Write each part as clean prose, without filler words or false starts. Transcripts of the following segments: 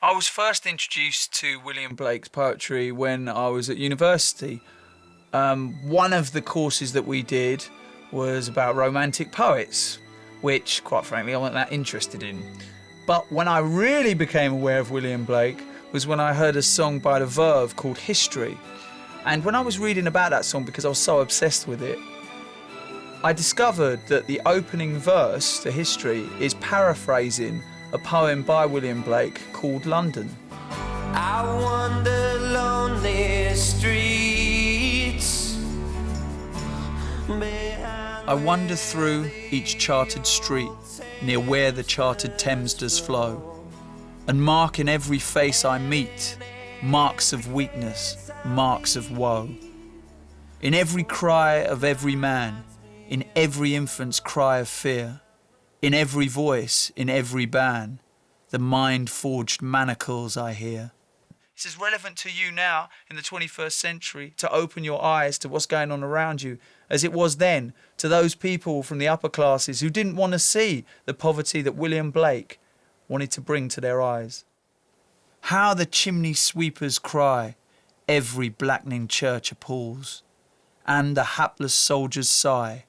I was first introduced to William Blake's poetry when I was at university. One of the courses that we did was about romantic poets, which, quite frankly, I wasn't that interested in. But when I really became aware of William Blake was when I heard a song by The Verve called History. And when I was reading about that song, because I was so obsessed with it, I discovered that the opening verse to History is paraphrasing a poem by William Blake called London. I wander lonely streets. I wander through each charted street, near where the charted Thames does flow, and mark in every face I meet marks of weakness, marks of woe. In every cry of every man, in every infant's cry of fear, in every voice, in every ban, the mind-forged manacles I hear. It's as relevant to you now in the 21st century to open your eyes to what's going on around you as it was then to those people from the upper classes who didn't want to see the poverty that William Blake wanted to bring to their eyes. How the chimney sweepers cry, every blackening church appalls, and the hapless soldier's sigh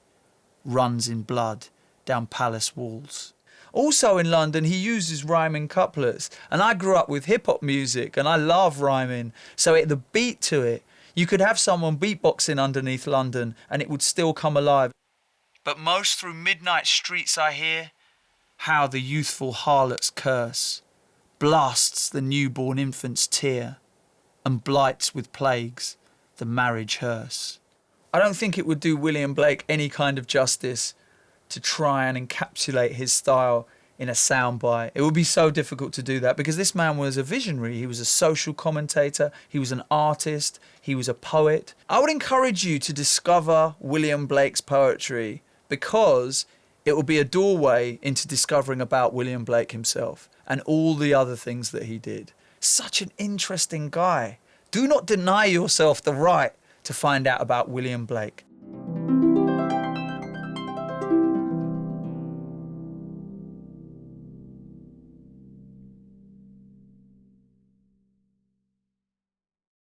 runs in blood down palace walls. Also in London, he uses rhyming couplets, and I grew up with hip-hop music and I love rhyming, so the beat to it, you could have someone beatboxing underneath London and it would still come alive. But most through midnight streets I hear how the youthful harlot's curse blasts the newborn infant's tear and blights with plagues the marriage hearse. I don't think it would do William Blake any kind of justice to try and encapsulate his style in a soundbite. It would be so difficult to do that because this man was a visionary. He was a social commentator. He was an artist. He was a poet. I would encourage you to discover William Blake's poetry because it will be a doorway into discovering about William Blake himself and all the other things that he did. Such an interesting guy. Do not deny yourself the right to find out about William Blake.